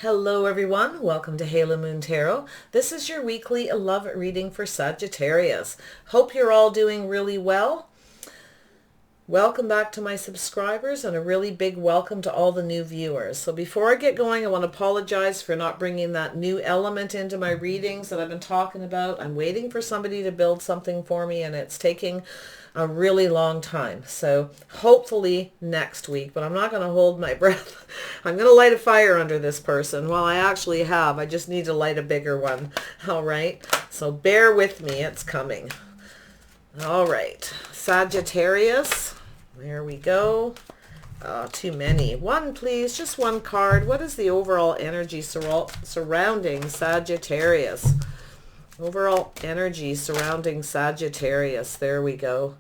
Hello everyone, welcome to Halo Moon Tarot. This is your weekly love reading for Sagittarius. Hope you're all doing really well. Welcome back to my subscribers and a really big welcome to all the new viewers. So before I get going, I want to apologize for not bringing that new element into my readings that I've been talking about. I'm waiting for somebody to build something for me and it's taking a really long time. So hopefully next week, but I'm not going to hold my breath. I'm going to light a fire under this person. Well, I actually have. I just need to light a bigger one. All right. So bear with me. It's coming. All right. Sagittarius. There we go. Too many. One, please. Just one card. What is the overall energy surrounding Sagittarius? Overall energy surrounding Sagittarius. There we go.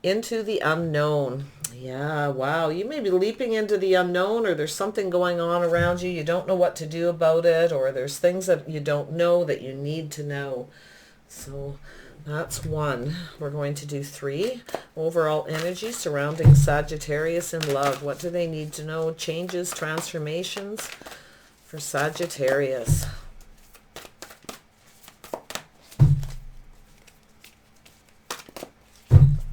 Into the unknown. Yeah, wow. You may be leaping into the unknown, or there's something going on around you. You don't know what to do about it, or there's things that you don't know that you need to know. So that's one. We're going to do three. Overall energy surrounding Sagittarius in love. What do they need to know? Changes, transformations for Sagittarius.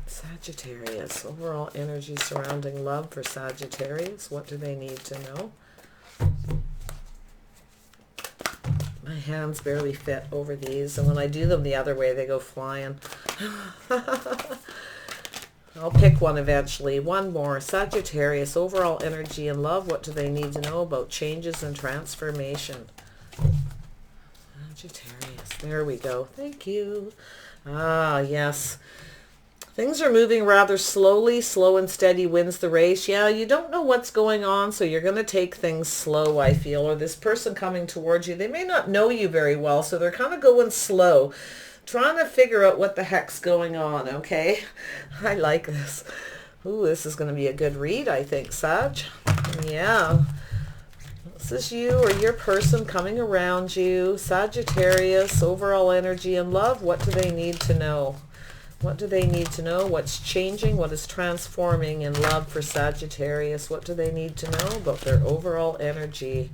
Sagittarius. Overall energy surrounding love for Sagittarius. What do they need to know? My hands barely fit over these, and when I do them the other way, they go flying. I'll pick one eventually. One more. Sagittarius. Overall energy and love. What do they need to know about changes and transformation? Sagittarius. There we go. Thank you. Ah, yes. Things are moving rather slowly. Slow and steady wins the race. Yeah, you don't know what's going on, so you're going to take things slow, I feel. Or this person coming towards you, they may not know you very well, so they're kind of going slow, trying to figure out what the heck's going on, okay? I like this. Ooh, this is going to be a good read, I think, Sag. Yeah. This is you or your person coming around you. Sagittarius, overall energy and love. What do they need to know? What do they need to know? What's changing? What is transforming in love for Sagittarius? What do they need to know about their overall energy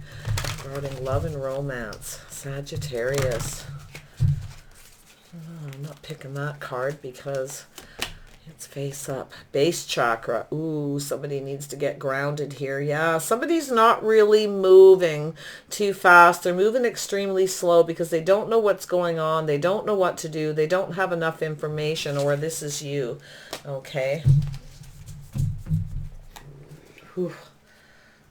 regarding love and romance? Sagittarius. Oh, I'm not picking that card because it's face up. Base chakra. Ooh, somebody needs to get grounded here. Yeah, somebody's not really moving too fast. They're moving extremely slow because they don't know what's going on. They don't know what to do. They don't have enough information, or this is you. Okay. Whew.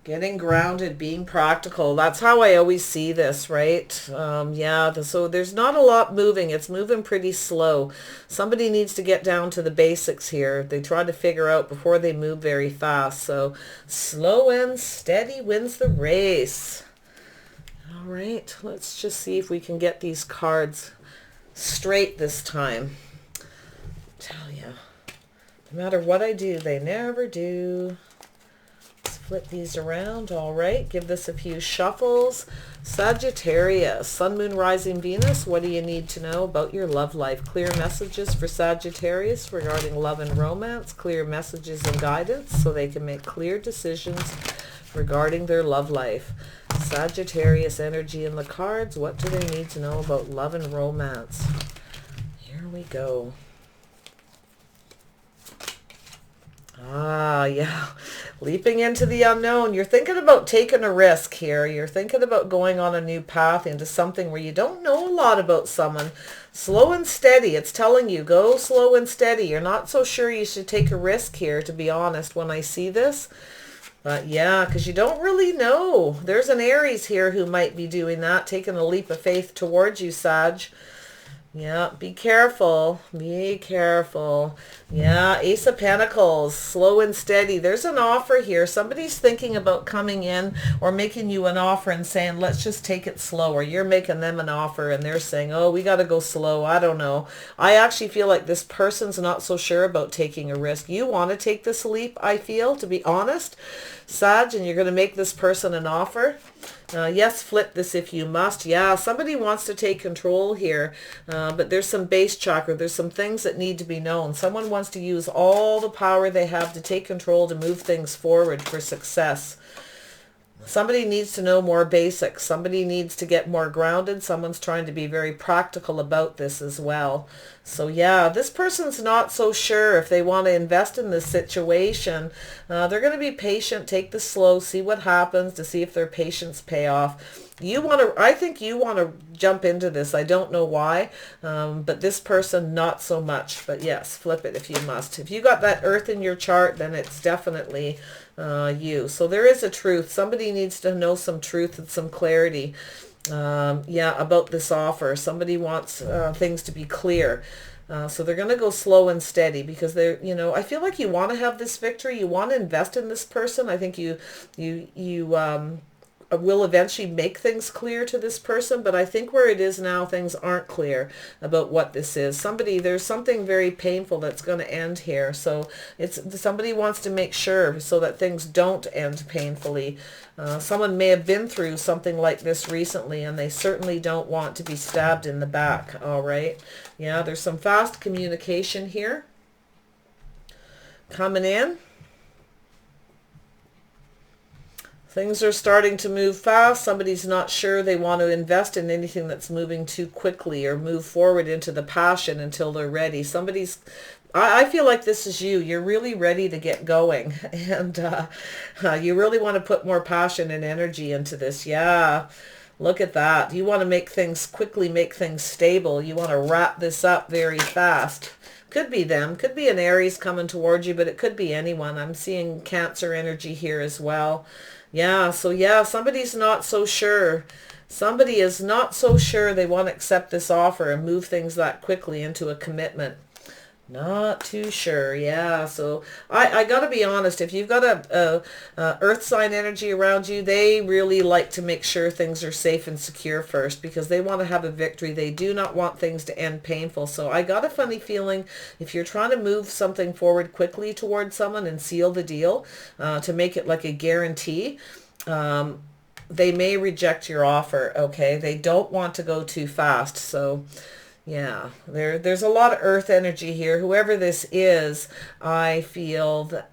Getting grounded, being practical. That's how I always see this, right? Yeah, so there's not a lot moving. It's moving pretty slow. Somebody needs to get down to the basics here. They try to figure out before they move very fast. So slow and steady wins the race. All right, let's just see if we can get these cards straight this time. I tell you, no matter what I do, they never do. Flip these around. All right, give this a few shuffles. Sagittarius, Sun, Moon, Rising, Venus. What do you need to know about your love life? Clear messages for Sagittarius regarding love and romance. Clear messages and guidance so they can make clear decisions regarding their love life. Sagittarius energy in the cards. What do they need to know about love and romance? Here we go. Ah, yeah. Leaping into the unknown. You're thinking about taking a risk here. You're thinking about going on a new path into something where you don't know a lot about someone. Slow and steady. It's telling you, go slow and steady. You're not so sure you should take a risk here, to be honest, when I see this. But yeah, because you don't really know. There's an Aries here who might be doing that, taking a leap of faith towards you, Sag. Yeah, be careful. Be careful. Yeah, Ace of Pentacles, slow and steady. There's an offer here. Somebody's thinking about coming in or making you an offer and saying, let's just take it slow. Or you're making them an offer and they're saying, oh, we got to go slow. I don't know. I actually feel like this person's not so sure about taking a risk. You want to take this leap, I feel, to be honest, Sag, and you're going to make this person an offer. Yes, flip this if you must. Yeah, somebody wants to take control here, but there's some base chakra. There's some things that need to be known. Someone wants to use all the power they have to take control to move things forward for success. Somebody needs to know more basics. Somebody needs to get more grounded. Someone's trying to be very practical about this as well. So yeah, this person's not so sure if they want to invest in this situation. They're going to be patient, take this slow, see what happens, to see if their patience pay off. I think you want to jump into this. I don't know why, but this person, not so much. But yes, flip it if you must. If you got that earth in your chart, then it's definitely you. So there is a truth. Somebody needs to know some truth and some clarity, yeah, about this offer. Somebody wants things to be clear. So they're going to go slow and steady because they're, I feel like you want to have this victory. You want to invest in this person. I think you will eventually make things clear to this person, but I think where it is now, things aren't clear about what this is. There's something very painful that's going to end here. So somebody wants to make sure so that things don't end painfully. Someone may have been through something like this recently, and they certainly don't want to be stabbed in the back. All right. Yeah, there's some fast communication here coming in. Things are starting to move fast. Somebody's not sure they want to invest in anything that's moving too quickly or move forward into the passion until they're ready. I feel like this is you. You're really ready to get going, and you really want to put more passion and energy into this. Yeah, look at that. You want to make things quickly, make things stable. You want to wrap this up very fast. Could be them. Could be an Aries coming towards you, but it could be anyone. I'm seeing Cancer energy here as well. Yeah, so yeah, somebody's not so sure. Somebody is not so sure they want to accept this offer and move things that quickly into a commitment. Not too sure. Yeah, so I got to be honest. If you've got a earth sign energy around you, they really like to make sure things are safe and secure first because they want to have a victory. They do not want things to end painful. So I got a funny feeling if you're trying to move something forward quickly towards someone and seal the deal to make it like a guarantee, they may reject your offer. Okay, they don't want to go too fast. So yeah, there's a lot of earth energy here. Whoever this is, I feel that,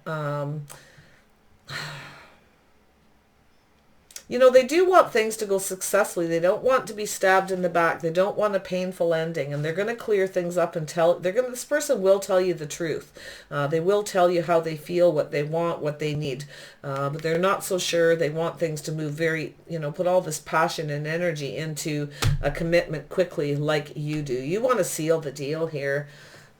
they do want things to go successfully. They don't want to be stabbed in the back. They don't want a painful ending, and they're going to clear things up and this person will tell you the truth. They will tell you how they feel, what they want, what they need. But they're not so sure. They want things to move very, put all this passion and energy into a commitment quickly like you do. You want to seal the deal here,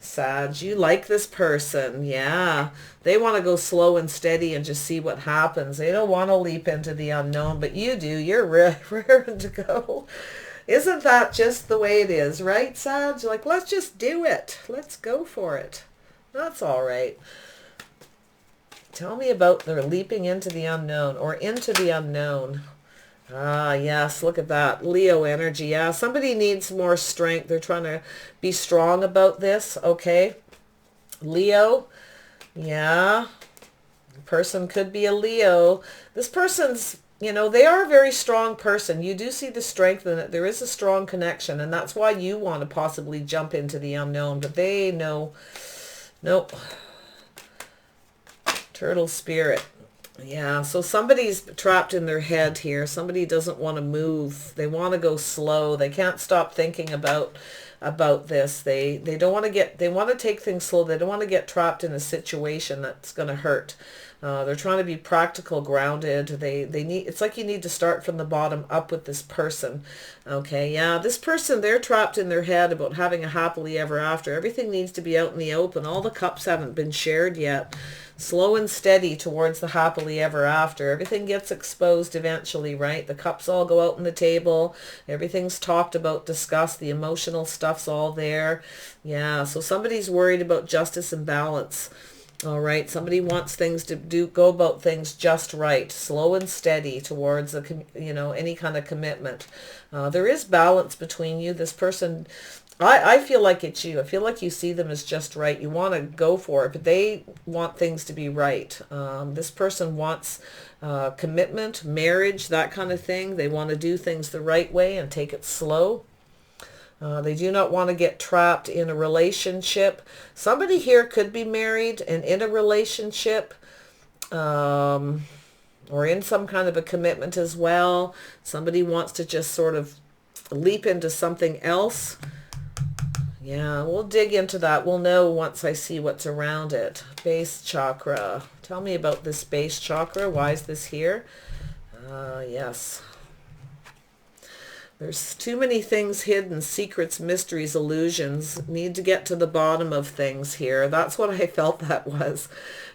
Sag. You like this person. Yeah. They want to go slow and steady and just see what happens. They don't want to leap into the unknown, but you do. You're raring to go. Isn't that just the way it is, right, Sag? Like, let's just do it. Let's go for it. That's all right. Tell me about the leaping into the unknown or into the unknown. Ah, yes, look at that. Leo energy. Yeah, somebody needs more strength. They're trying to be strong about this, okay? Leo, yeah. The person could be a Leo. This person's, they are a very strong person. You do see the strength in it. There is a strong connection, and that's why you want to possibly jump into the unknown. But they know, nope. Turtle spirit. Yeah, so somebody's trapped in their head here. Somebody doesn't want to move. They want to go slow. They can't stop thinking about this. They don't want to they want to take things slow. They don't want to get trapped in a situation that's going to hurt. They're trying to be practical, grounded. They need, it's like you need to start from the bottom up with this person. Okay, yeah, this person, they're trapped in their head about having a happily ever after. Everything needs to be out in the open. All the cups haven't been shared yet. Slow and steady towards the happily ever after. Everything gets exposed eventually, right? The cups all go out on the table. Everything's talked about, discussed. The emotional stuff's all there. Yeah, so somebody's worried about justice and balance. All right, somebody wants things to go about things just right, slow and steady towards any kind of commitment. There is balance between you. This person, I feel like it's you. I feel like you see them as just right. You want to go for it, but they want things to be right. This person wants commitment, marriage, that kind of thing. They want to do things the right way and take it slow. They do not want to get trapped in a relationship. Somebody here could be married and in a relationship. or in some kind of a commitment as well. Somebody wants to just sort of leap into something else. Yeah, we'll dig into that. We'll know once I see what's around it. Base chakra. Tell me about this base chakra. Why is this here? Yes. There's too many things hidden, secrets, mysteries, illusions. Need to get to the bottom of things here. That's what I felt that was.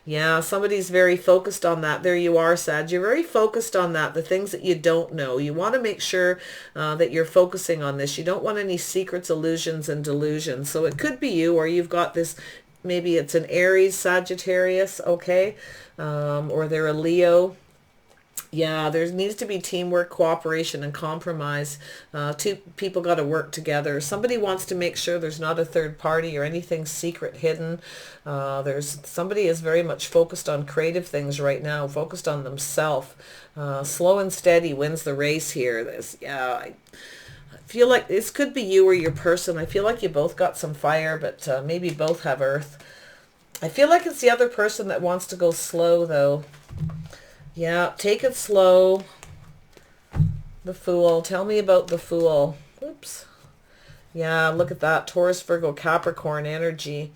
Yeah, somebody's very focused on that. There you are, Sag. You're very focused on that, the things that you don't know. You want to make sure that you're focusing on this. You don't want any secrets, illusions, and delusions. So it could be you, or you've got this, maybe it's an Aries, Sagittarius, okay? Or they're a Leo. Yeah, there needs to be teamwork, cooperation, and compromise. Two people got to work together. Somebody wants to make sure there's not a third party or anything secret hidden. Somebody is very much focused on creative things right now, focused on themselves. Slow and steady wins the race here. I feel like this could be you or your person. I feel like you both got some fire, but maybe both have earth. I feel like it's the other person that wants to go slow, though. Yeah, take it slow. The Fool. Tell me about the Fool. Oops. Yeah, look at that. Taurus, Virgo, Capricorn energy.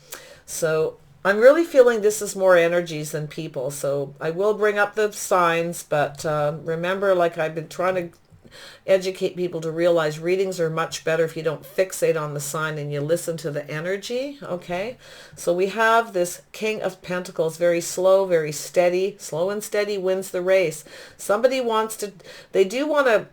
So I'm really feeling this is more energies than people. So I will bring up the signs, but remember, like I've been trying to educate people to realize readings are much better if you don't fixate on the sign and you listen to the energy. Okay, so we have this King of Pentacles, very slow, very steady. Slow and steady wins the race. Somebody wants to, they do want to,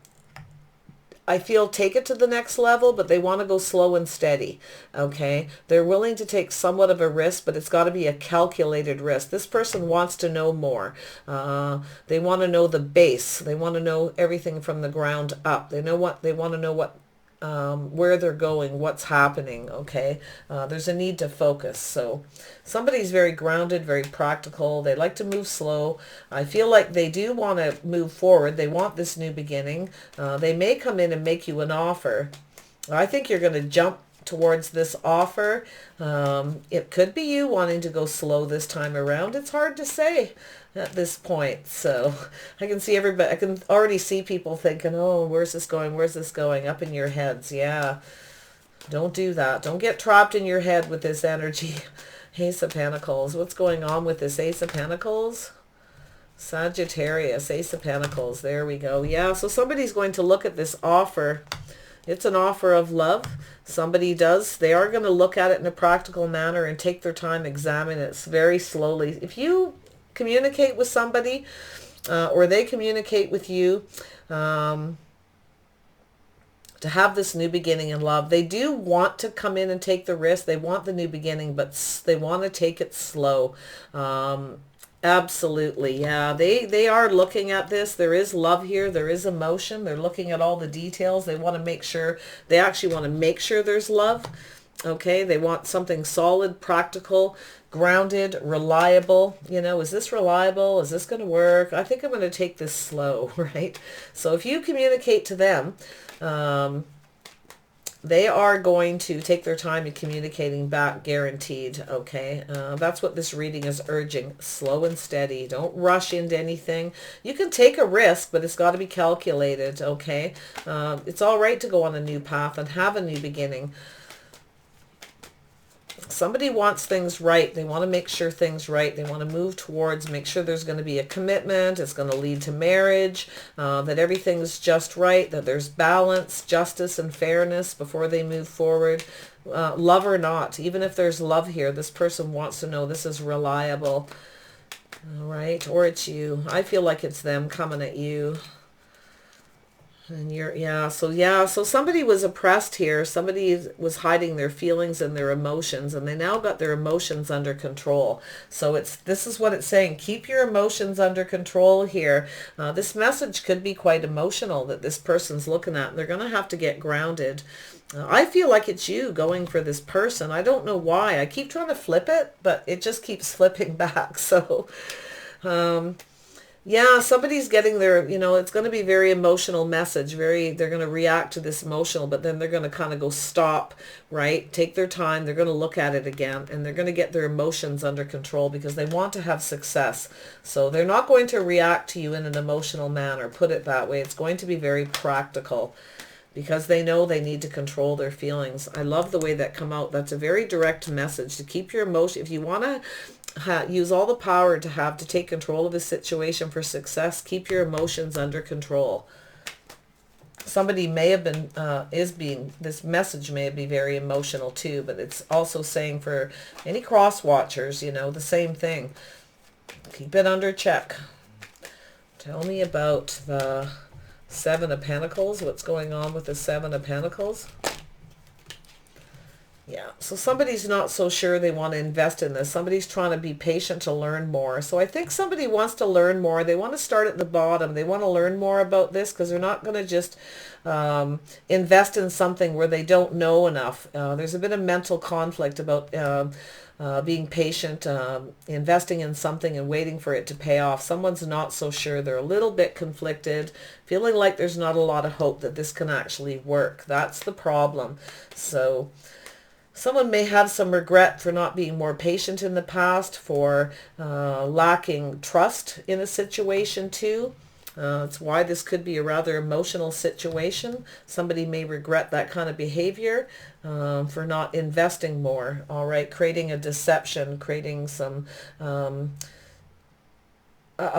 I feel, take it to the next level, but they want to go slow and steady. Okay, they're willing to take somewhat of a risk, but it's got to be a calculated risk. This person wants to know more. They want to know the base. They want to know everything from the ground up. They want to know what where they're going, what's happening. Okay, there's a need to focus. So somebody's very grounded, very practical. They like to move slow. I feel like they do want to move forward. They want this new beginning. They may come in and make you an offer. I think you're going to jump towards this offer. It could be you wanting to go slow this time around. It's hard to say at this point. So I can see everybody, I can already see people thinking, oh, where's this going? Where's this going? Up in your heads. Yeah. Don't do that. Don't get trapped in your head with this energy. Ace of Pentacles. What's going on with this Ace of Pentacles? Sagittarius, Ace of Pentacles. There we go. Yeah. So somebody's going to look at this offer. It's an offer of love. They are going to look at it in a practical manner and take their time, examine it very slowly. If you communicate with somebody or they communicate with you to have this new beginning in love, they do want to come in and take the risk. They want the new beginning, but they want to take it slow. Absolutely. Yeah, they are looking at this. There is love here. There is emotion. They're looking at all the details. They want to make sure, they actually want to make sure there's love. Okay, they want something solid, practical, grounded, reliable. You know, is this reliable? Is this going to work? I think I'm going to take this slow, right? So if you communicate to them, they are going to take their time in communicating back, guaranteed. Okay, that's what this reading is urging. Slow and steady. Don't rush into anything. You can take a risk, but it's got to be calculated. Okay, it's all right to go on a new path and have a new beginning. Somebody wants things right. They want to make sure things right. They want to move towards, make sure there's going to be a commitment. It's going to lead to marriage, that everything's just right, that there's balance, justice, and fairness before they move forward. Love or not, even if there's love here, this person wants to know this is reliable. All right, or it's you. I feel like it's them coming at you. And so somebody was oppressed here. Somebody was hiding their feelings and their emotions, and they now got their emotions under control. So this is what it's saying. Keep your emotions under control here. This message could be quite emotional that this person's looking at. They're going to have to get grounded. I feel like it's you going for this person. I don't know why. I keep trying to flip it, but it just keeps flipping back. So, Yeah, somebody's getting their, it's going to be very emotional message. They're going to react to this emotional, but then they're going to kind of go stop, right? Take their time. They're going to look at it again, and they're going to get their emotions under control because they want to have success. So they're not going to react to you in an emotional manner, put it that way. It's going to be very practical because they know they need to control their feelings. I love the way that come out. That's a very direct message to keep your emotion. If you want to use all the power to take control of a situation for success, keep your emotions under control. Somebody may have been, this message may be very emotional too, but it's also saying for any cross watchers, the same thing. Keep it under check. Tell me about the Seven of Pentacles. What's going on with the Seven of Pentacles? Yeah, so somebody's not so sure they want to invest in this. Somebody's trying to be patient to learn more. So I think somebody wants to learn more. They want to start at the bottom. They want to learn more about this because they're not going to just invest in something where they don't know enough. There's a bit of mental conflict about being patient, investing in something and waiting for it to pay off. Someone's not so sure. They're a little bit conflicted, feeling like there's not a lot of hope that this can actually work. That's the problem. So someone may have some regret for not being more patient in the past, for lacking trust in a situation too. That's why this could be a rather emotional situation. Somebody may regret that kind of behavior for not investing more. All right, creating a deception, creating some a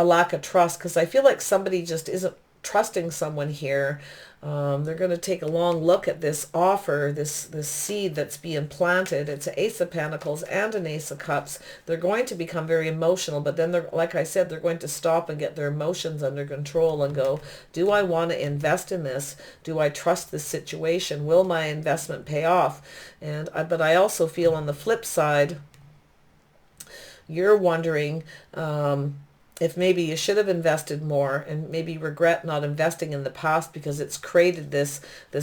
lack of trust, because I feel like somebody just isn't trusting someone here. They're going to take a long look at this offer, this seed that's being planted. It's an Ace of Pentacles and an Ace of Cups. They're going to become very emotional, but then they're, like I said, they're going to stop and get their emotions under control and go, do I want to invest in this? Do I trust this situation? Will my investment pay off? And but I also feel on the flip side, you're wondering, if maybe you should have invested more and maybe regret not investing in the past because it's created this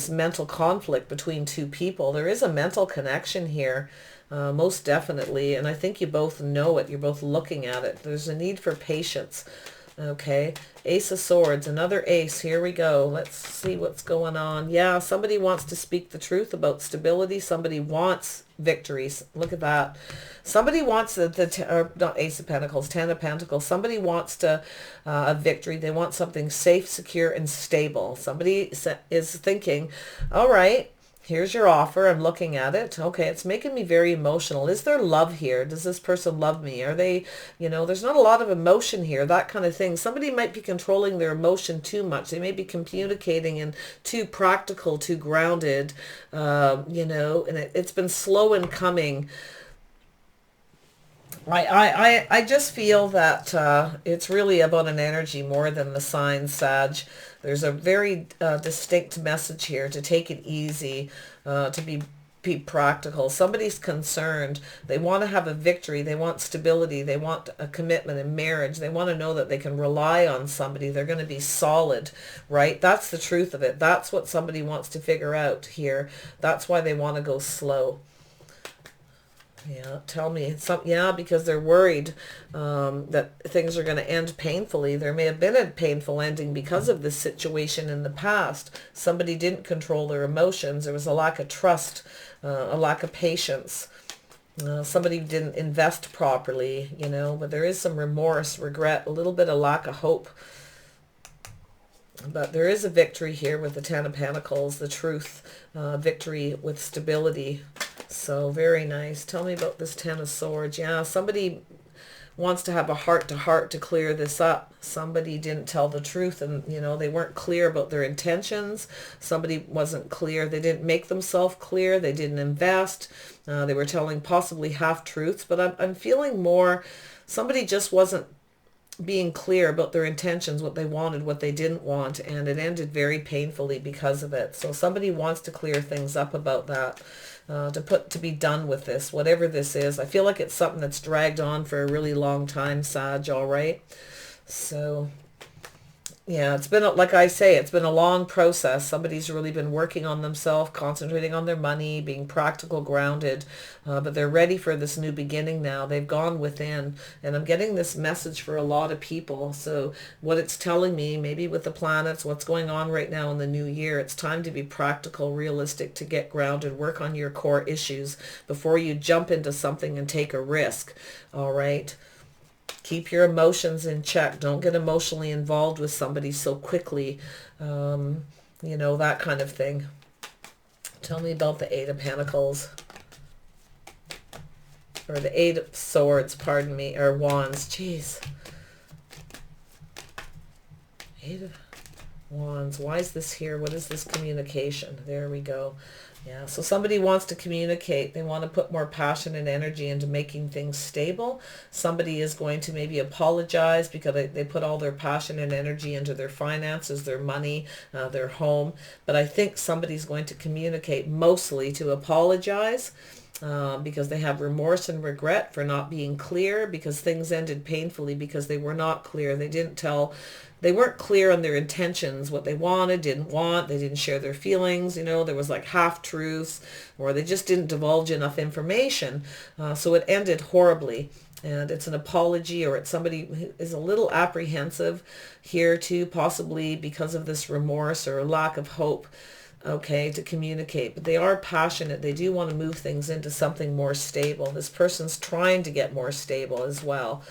mental conflict between two people. There is a mental connection here, most definitely, and I think you both know it. You're both looking at it. There's a need for patience. Okay, Ace of Swords, another ace. Here we go. Let's see what's going on. Yeah, somebody wants to speak the truth about stability. Somebody wants victories. Look at that. Somebody wants not Ace of Pentacles, Ten of Pentacles. Somebody wants a victory. They want something safe, secure, and stable. Somebody is thinking, all right, here's your offer. I'm looking at it. Okay, it's making me very emotional. Is there love here? Does this person love me? Are they, there's not a lot of emotion here, that kind of thing. Somebody might be controlling their emotion too much. They may be communicating in too practical, too grounded, and it's been slow in coming. I just feel that it's really about an energy more than the sign, Sag. There's a very distinct message here to take it easy, to be practical. Somebody's concerned. They want to have a victory. They want stability. They want a commitment in marriage. They want to know that they can rely on somebody. They're going to be solid, right? That's the truth of it. That's what somebody wants to figure out here. That's why they want to go slow. Yeah, tell me. Because they're worried that things are going to end painfully. There may have been a painful ending because of this situation in the past. Somebody didn't control their emotions. There was a lack of trust, a lack of patience. Somebody didn't invest properly, but there is some remorse, regret, a little bit of lack of hope. But there is a victory here with the Ten of Pentacles, the truth, victory with stability. So very nice. Tell me about this Ten of Swords. Yeah, somebody wants to have a heart-to-heart to clear this up. Somebody didn't tell the truth and, they weren't clear about their intentions. Somebody wasn't clear. They didn't make themselves clear. They didn't invest. They were telling possibly half-truths. But I'm feeling more, somebody just wasn't being clear about their intentions, what they wanted, what they didn't want, and it ended very painfully because of it. So somebody wants to clear things up about that, to be done with this, whatever this is. I feel like it's something that's dragged on for a really long time, Sag, all right? So Yeah, it's been, like I say, it's been a long process. Somebody's really been working on themselves, concentrating on their money, being practical, grounded, but they're ready for this new beginning now. They've gone within, and I'm getting this message for a lot of people. So what it's telling me, maybe with the planets, what's going on right now in the new year, it's time to be practical, realistic, to get grounded, work on your core issues before you jump into something and take a risk. All right. Keep your emotions in check. Don't get emotionally involved with somebody so quickly. You know, that kind of thing. Tell me about the Eight of Pentacles. Or the Eight of Swords, pardon me. Or Wands. Jeez. Eight of Wands. Why is this here? What is this communication? There we go. Yeah, so somebody wants to communicate. They want to put more passion and energy into making things stable. Somebody is going to maybe apologize because they put all their passion and energy into their finances, their money, their home. But I think somebody's going to communicate mostly to apologize. Because they have remorse and regret for not being clear, because things ended painfully because they were not clear. They weren't clear on their intentions, what they wanted, didn't want. They didn't share their feelings. You know, there was like half-truths, or they just didn't divulge enough information. So it ended horribly. And it's an apology, or it's somebody who is a little apprehensive here too, possibly because of this remorse or lack of hope. Okay, to communicate, but they are passionate. They do want to move things into something more stable. This person's trying to get more stable as well.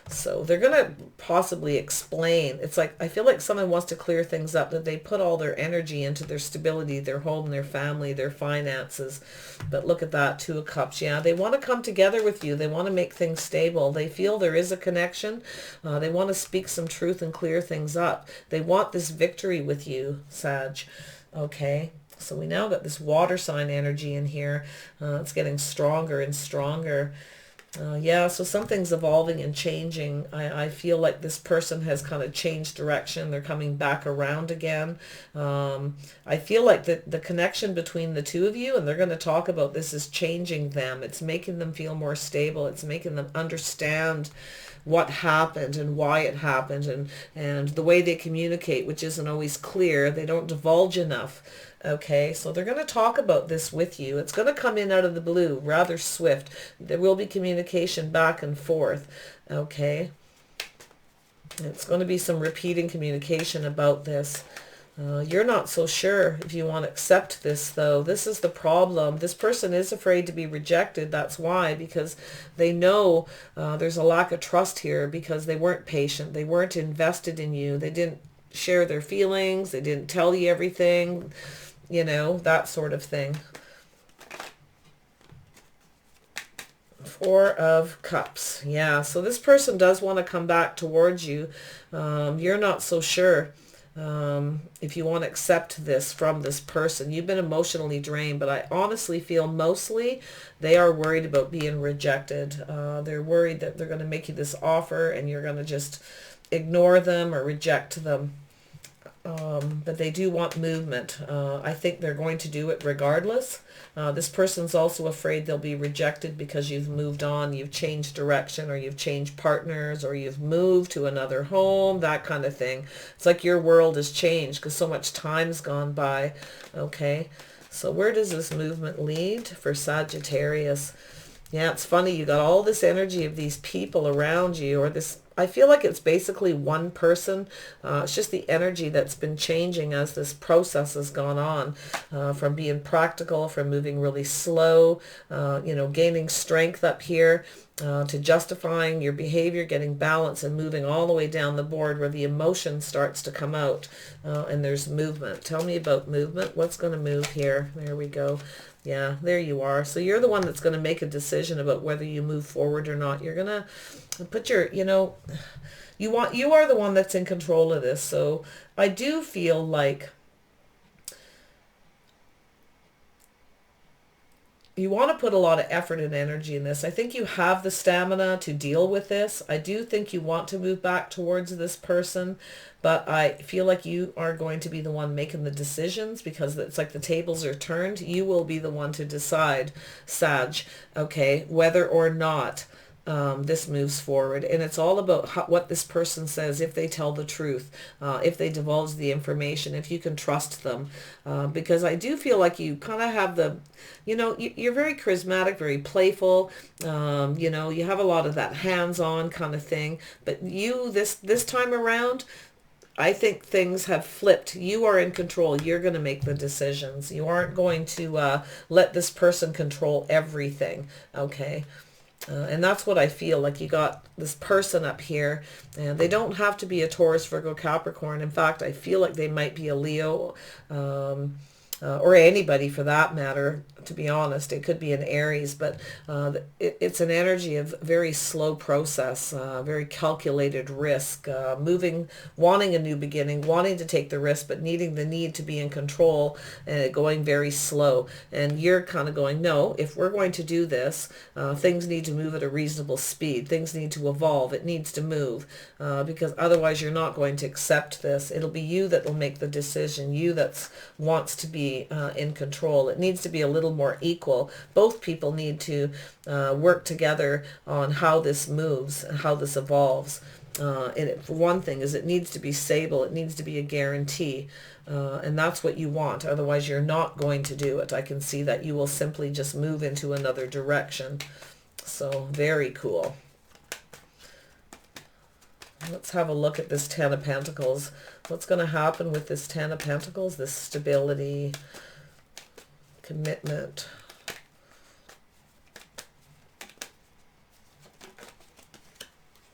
So they're going to possibly explain. It's like, I feel like someone wants to clear things up, that they put all their energy into their stability, their home, their family, their finances. But look at that, Two of Cups. Yeah, they want to come together with you. They want to make things stable. They feel there is a connection. They want to speak some truth and clear things up. They want this victory with you, Sag. Okay, so we now got this water sign energy in here. It's getting stronger and stronger. Yeah, so something's evolving and changing. I feel like this person has kind of changed direction. They're coming back around again. I feel like the connection between the two of you, and they're going to talk about this, is changing them. It's making them feel more stable. It's making them understand what happened and why it happened, and the way they communicate, which isn't always clear. They don't divulge enough. Okay, so they're going to talk about this with you. It's going to come in out of the blue, rather swift. There will be communication back and forth. Okay, it's going to be some repeating communication about this. You're not so sure if you want to accept this, though. This is the problem. This person is afraid to be rejected. That's why, because they know there's a lack of trust here, because they weren't patient. They weren't invested in you. They didn't share their feelings. They didn't tell you everything, you know, that sort of thing. Four of Cups. Yeah, so this person does want to come back towards you. You're not so sure. If you want to accept this from this person. You've been emotionally drained, but I honestly feel mostly they are worried about being rejected. They're worried that they're going to make you this offer and you're going to just ignore them or reject them. But they do want movement. I think they're going to do it regardless. This person's also afraid they'll be rejected because you've moved on, you've changed direction, or you've changed partners, or you've moved to another home, that kind of thing. It's like your world has changed because so much time's gone by. Okay, so where does this movement lead for Sagittarius? Yeah, it's funny. You got all this energy of these people around you, or this, I feel like it's basically one person. It's just the energy that's been changing as this process has gone on, from being practical, from moving really slow, you know, gaining strength up here, to justifying your behavior, getting balance, and moving all the way down the board where the emotion starts to come out, and there's movement. Tell me about movement. What's going to move here? There we go. Yeah, there you are. So you're the one that's going to make a decision about whether you move forward or not. You're going to put your, you know, you are the one that's in control of this. So I do feel like you want to put a lot of effort and energy in this. I think you have the stamina to deal with this. I do think you want to move back towards this person, but I feel like you are going to be the one making the decisions, because it's like the tables are turned. You will be the one to decide, Sag, okay, whether or not this moves forward. And it's all about what this person says, if they tell the truth, if they divulge the information, if you can trust them. Because I do feel like you kind of have the, you're very charismatic, very playful. You have a lot of that hands-on kind of thing. But this time around, I think things have flipped. You are in control. You're going to make the decisions. You aren't going to let this person control everything. Okay. And that's what I feel like. You got this person up here, and they don't have to be a Taurus, Virgo, Capricorn. In fact, I feel like they might be a Leo, or anybody for that matter. To be honest, it could be an Aries, but it's an energy of very slow process, very calculated risk, wanting a new beginning, wanting to take the risk, but needing the need to be in control, and going very slow. And you're kind of going, no, if we're going to do this, things need to move at a reasonable speed. Things need to evolve. It needs to move, because otherwise you're not going to accept this. It'll be you that will make the decision. You that wants to be in control. It needs to be a little more equal. Both people need to work together on how this moves and how this evolves. For one thing, is it needs to be stable. It needs to be a guarantee. And that's what you want. Otherwise, you're not going to do it. I can see that you will simply just move into another direction. So very cool. Let's have a look at this Ten of Pentacles. What's going to happen with this Ten of Pentacles? This stability, commitment.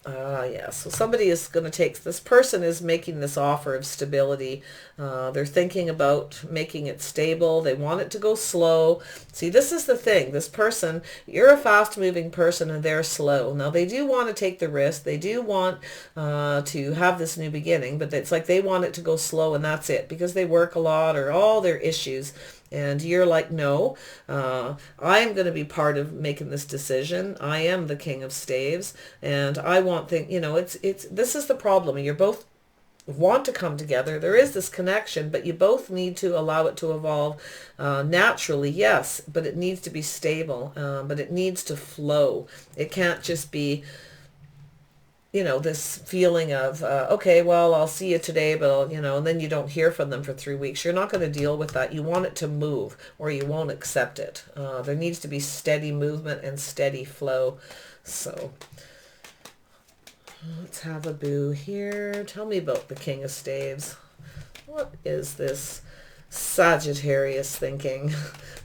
Yeah, so somebody is going to this person is making this offer of stability. They're thinking about making it stable. They want it to go slow. See, this is the thing. This person, you're a fast-moving person and they're slow. Now, they do want to take the risk. They do want to have this new beginning, but it's like they want it to go slow and that's it, because they work a lot or all their issues. And you're like, no, I'm going to be part of making this decision. I am the King of Staves, and I want things, this is the problem. You both want to come together. There is this connection, but you both need to allow it to evolve naturally, yes, but it needs to be stable, but it needs to flow. It can't just be, this feeling of, okay, well, I'll see you today, but, and then you don't hear from them for 3 weeks. You're not going to deal with that. You want it to move or you won't accept it. There needs to be steady movement and steady flow. So let's have a boo here. Tell me about the King of Staves. What is this Sagittarius thinking?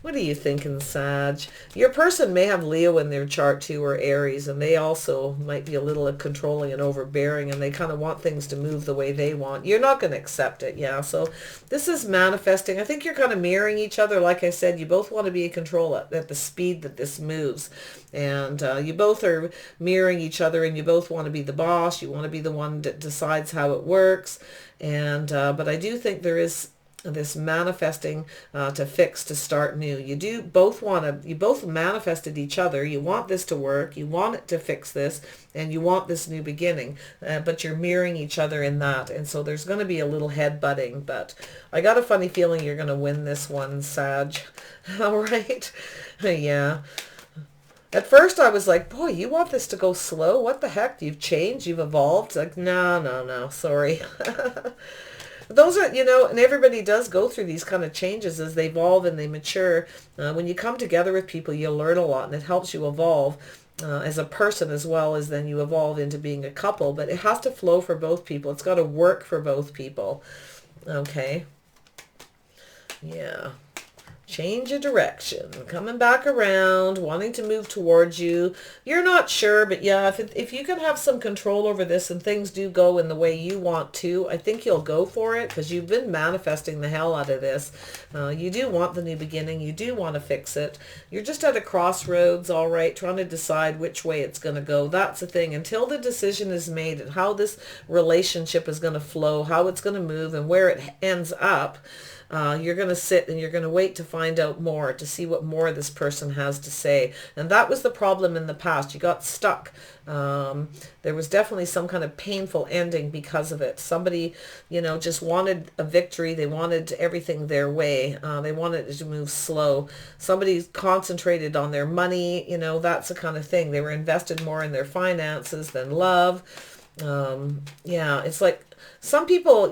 What are you thinking, Sag? Your person may have Leo in their chart too, or Aries, and they also might be a little controlling and overbearing, and they kind of want things to move the way they want. You're not going to accept it, yeah. So this is manifesting. I think you're kind of mirroring each other. Like I said, you both want to be in control at the speed that this moves, and you both are mirroring each other, and you both want to be the boss. You want to be the one that decides how it works, and but I do think there is this manifesting to fix, to start new. You both manifested each other. You want this to work. You want it to fix this, and you want this new beginning, but you're mirroring each other in that. And so there's going to be a little head-butting, but I got a funny feeling you're going to win this one, Sag. All right. Yeah. At first I was like, boy, you want this to go slow? What the heck? You've changed? You've evolved? Like, no, sorry. Those are, and everybody does go through these kind of changes as they evolve and they mature. When you come together with people, you learn a lot, and it helps you evolve as a person, as well as then you evolve into being a couple. But it has to flow for both people. It's got to work for both people. Okay. Yeah. Change of direction, coming back around, wanting to move towards you. You're not sure, but yeah, if you can have some control over this and things do go in the way you want to, I think you'll go for it, because you've been manifesting the hell out of this. You do want the new beginning. You do want to fix it. You're just at a crossroads, all right, trying to decide which way it's going to go. That's the thing. Until the decision is made and how this relationship is going to flow, how it's going to move, and where it ends up, You're going to sit and you're going to wait to find out more, to see what more this person has to say. And that was the problem in the past. You got stuck. There was definitely some kind of painful ending because of it. Somebody, just wanted a victory. They wanted everything their way. They wanted it to move slow. Somebody concentrated on their money. That's the kind of thing. They were invested more in their finances than love. Yeah, it's like some people,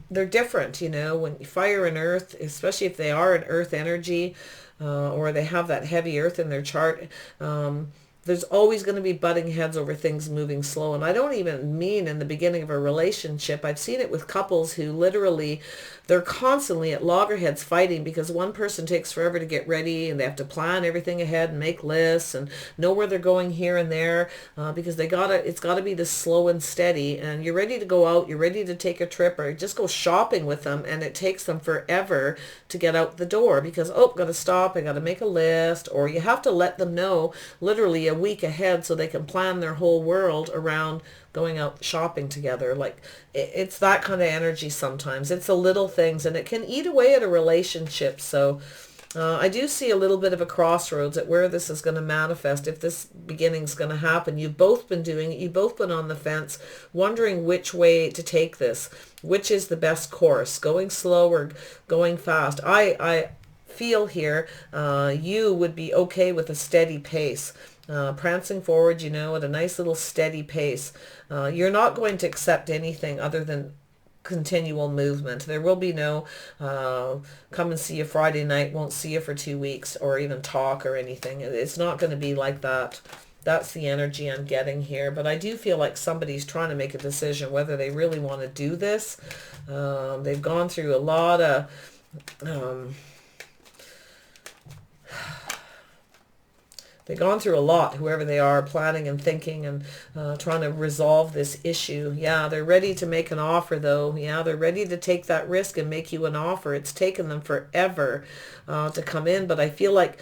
they're different, when fire and earth, especially if they are an earth energy, or they have that heavy earth in their chart, there's always going to be butting heads over things moving slow. And I don't even mean in the beginning of a relationship. I've seen it with couples who literally, they're constantly at loggerheads fighting because one person takes forever to get ready and they have to plan everything ahead and make lists and know where they're going here and there, because it's got to be this slow and steady. And you're ready to go out, you're ready to take a trip or just go shopping with them, and it takes them forever to get out the door because, got to stop, I got to make a list, or you have to let them know literally a week ahead so they can plan their whole world around going out shopping together. Like it's that kind of energy sometimes. It's the little things, and it can eat away at a relationship. So I do see a little bit of a crossroads at where this is going to manifest, if this beginning's going to happen. You've both been doing it. You've both been on the fence, wondering which way to take this, which is the best course, going slow or going fast. I feel here you would be okay with a steady pace. Prancing forward, at a nice little steady pace. You're not going to accept anything other than continual movement. There will be no come and see you Friday night, won't see you for 2 weeks, or even talk or anything. It's not going to be like that. That's the energy I'm getting here. But I do feel like somebody's trying to make a decision whether they really want to do this. They've gone through a lot of they've gone through a lot, whoever they are, planning and thinking and trying to resolve this issue. Yeah, they're ready to make an offer, though. Yeah, they're ready to take that risk and make you an offer. It's taken them forever to come in. But I feel like,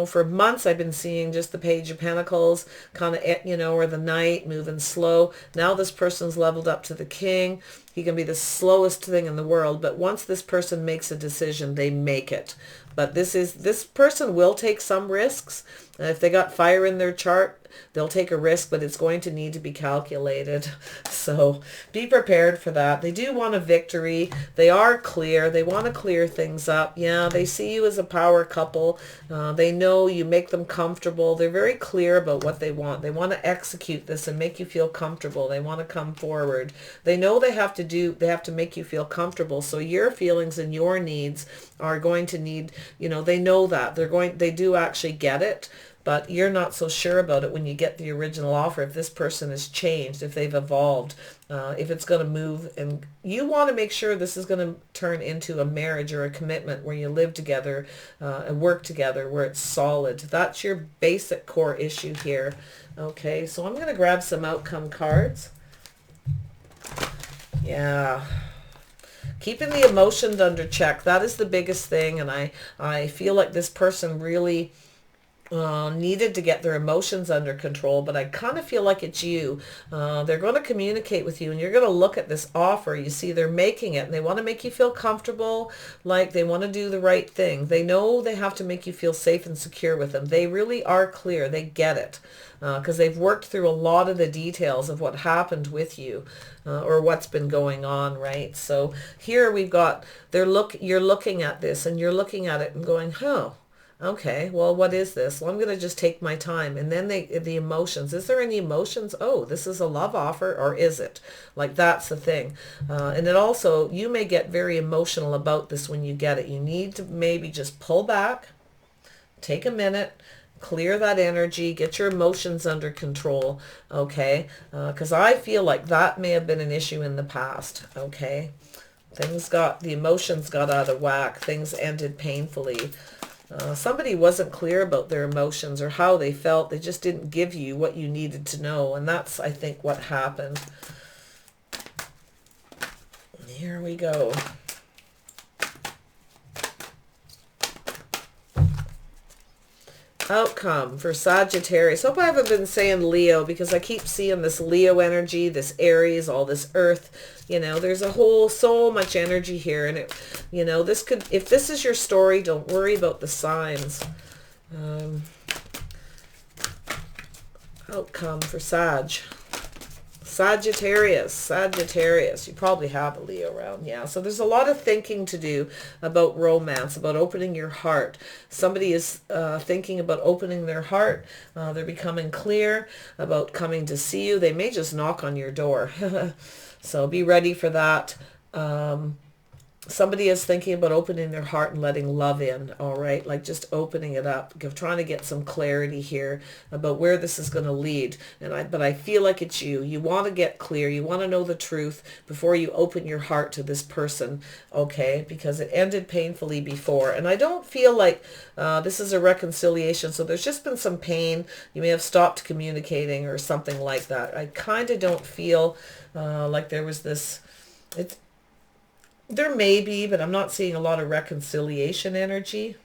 for months I've been seeing just the Page of Pentacles, kind of, or the Knight moving slow. Now this person's leveled up to the King. He can be the slowest thing in the world, but once this person makes a decision, they make it. But this person will take some risks. If they got fire in their chart, they'll take a risk, but it's going to need to be calculated. So be prepared for that. They do want a victory. They are clear. They want to clear things up. Yeah, they see you as a power couple. They know you make them comfortable. They're very clear about what they want. They want to execute this and make you feel comfortable. They want to come forward. They know they have to make you feel comfortable. So your feelings and your needs are going to need, they know that. They do actually get it. But you're not so sure about it when you get the original offer, if this person has changed, if they've evolved, if it's going to move. And you want to make sure this is going to turn into a marriage or a commitment where you live together and work together, where it's solid. That's your basic core issue here. Okay, so I'm going to grab some outcome cards. Yeah. Keeping the emotions under check. That is the biggest thing. And I feel like this person really needed to get their emotions under control, but I kind of feel like it's you. They're going to communicate with you, and you're going to look at this offer. You see, they're making it, and they want to make you feel comfortable, like they want to do the right thing. They know they have to make you feel safe and secure with them. They really are clear. They get it, because they've worked through a lot of the details of what happened with you, or what's been going on, right? So here we've got, you're looking at this, and you're looking at it and going, okay, well, what is this? Well, I'm going to just take my time. And then the emotions. Is there any emotions? Oh, this is a love offer, or is it? Like, that's the thing. And it also, you may get very emotional about this when you get it. You need to maybe just pull back, take a minute, clear that energy, get your emotions under control, okay? Because I feel like that may have been an issue in the past, okay? The emotions got out of whack. Things ended painfully. Somebody wasn't clear about their emotions or how they felt. They just didn't give you what you needed to know. And that's, I think, what happened. Here we go. Outcome for Sagittarius. Hope I haven't been saying Leo, because I keep seeing this Leo energy, this Aries, all this earth. You know, there's a whole, so much energy here. And, it, you know, this could, if this is your story, don't worry about the signs. Outcome for Sagittarius. You probably have a Leo around. Yeah. So there's a lot of thinking to do about romance, about opening your heart. Somebody is thinking about opening their heart. They're becoming clear about coming to see you. They may just knock on your door. So be ready for that. Somebody is thinking about opening their heart and letting love in, all right? Like just opening it up, trying to get some clarity here about where this is going to lead. But I feel like it's you. You want to get clear. You want to know the truth before you open your heart to this person, okay? Because it ended painfully before. And I don't feel like this is a reconciliation. So there's just been some pain. You may have stopped communicating or something like that. I kind of don't feel like there was this... There may be, but I'm not seeing a lot of reconciliation energy.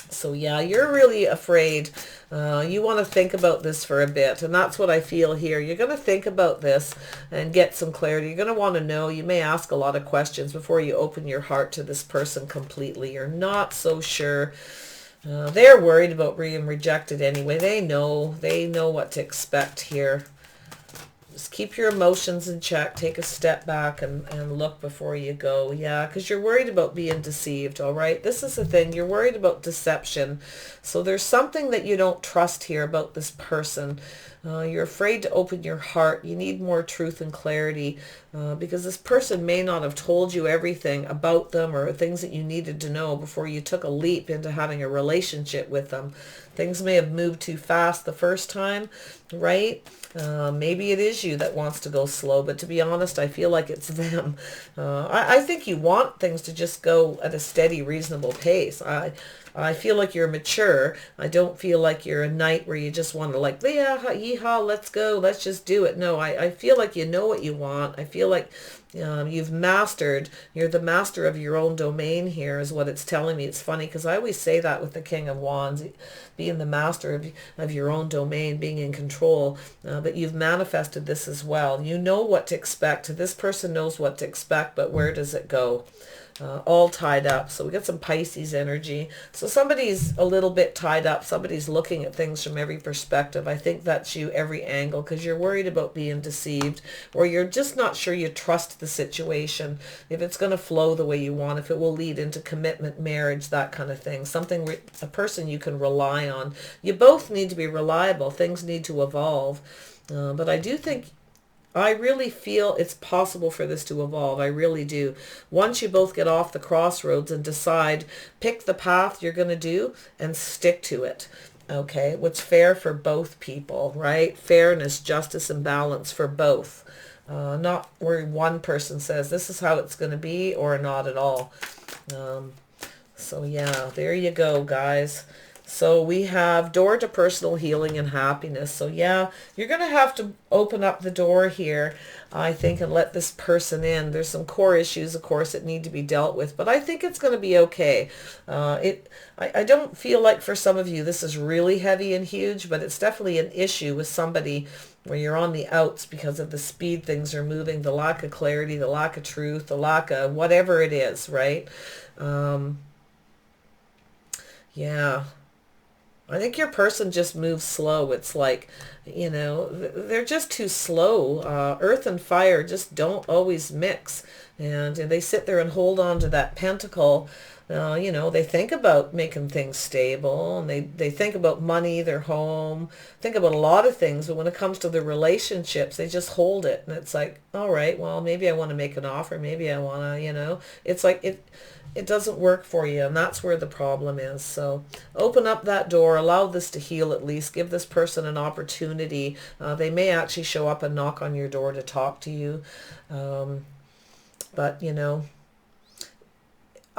So yeah, you're really afraid. You want to think about this for a bit. And that's what I feel here. You're going to think about this and get some clarity. You're going to want to know. You may ask a lot of questions before you open your heart to this person completely. You're not so sure. They're worried about being rejected anyway. They know what to expect here. Just keep your emotions in check. Take a step back and look before you go. Yeah, because you're worried about being deceived, all right? This is the thing. You're worried about deception. So there's something that you don't trust here about this person. You're afraid to open your heart. You need more truth and clarity because this person may not have told you everything about them or things that you needed to know before you took a leap into having a relationship with them. Things may have moved too fast the first time, right? Maybe it is you that wants to go slow, but to be honest, I feel like it's them. I think you want things to just go at a steady, reasonable pace. I feel like you're mature. I don't feel like you're a knight where you just want to like, yeah, yeehaw, let's go, let's just do it. No, I feel like you know what you want. I feel like you're the master of your own domain here is what it's telling me. It's funny because I always say that with the King of Wands, being the master of your own domain, being in control, but you've manifested this as well. You know what to expect. This person knows what to expect, but where does it go? All tied up. So we got some Pisces energy. So somebody's a little bit tied up. Somebody's looking at things from every perspective. I think that's you, every angle, because you're worried about being deceived, or you're just not sure you trust the situation, if it's going to flow the way you want, if it will lead into commitment, marriage, that kind of thing. A person you can rely on. You both need to be reliable. Things need to evolve. But I really feel it's possible for this to evolve. I really do. Once you both get off the crossroads and decide, pick the path you're going to do and stick to it. Okay, what's fair for both people, right? Fairness, justice, and balance for both. Not where one person says this is how it's going to be or not at all. So yeah, there you go, guys. So we have door to personal healing and happiness. So yeah, you're going to have to open up the door here, I think, and let this person in. There's some core issues, of course, that need to be dealt with, but I think it's going to be okay. I don't feel like for some of you this is really heavy and huge, but it's definitely an issue with somebody where you're on the outs because of the speed things are moving, the lack of clarity, the lack of truth, the lack of whatever it is, right? Yeah. I think your person just moves slow. It's like, they're just too slow. Earth and fire just don't always mix. And they sit there and hold on to that pentacle. They think about making things stable, and they think about money, their home, think about a lot of things. But when it comes to the relationships, they just hold it. And it's like, all right, well, maybe I want to make an offer. Maybe I want to, it's like it doesn't work for you, and that's where the problem is. So open up that door, allow this to heal at least, give this person an opportunity. They may actually show up and knock on your door to talk to you. But,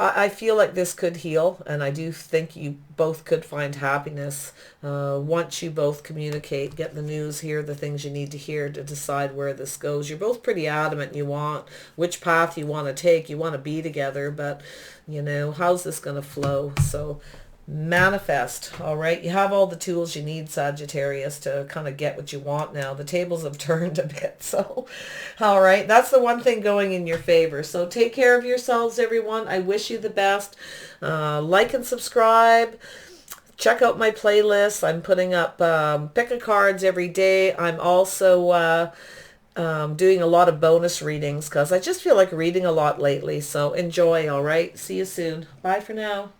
I feel like this could heal, and I do think you both could find happiness once you both communicate, get the news, hear the things you need to hear to decide where this goes. You're both pretty adamant you want which path you want to take. You want to be together, but, how's this going to flow? So Manifest. All right. You have all the tools you need, Sagittarius, to kind of get what you want now. The tables have turned a bit. So, all right. That's the one thing going in your favor. So take care of yourselves, everyone. I wish you the best. Like and subscribe. Check out my playlist. I'm putting up pick a cards every day. I'm also doing a lot of bonus readings because I just feel like reading a lot lately. So enjoy. All right. See you soon. Bye for now.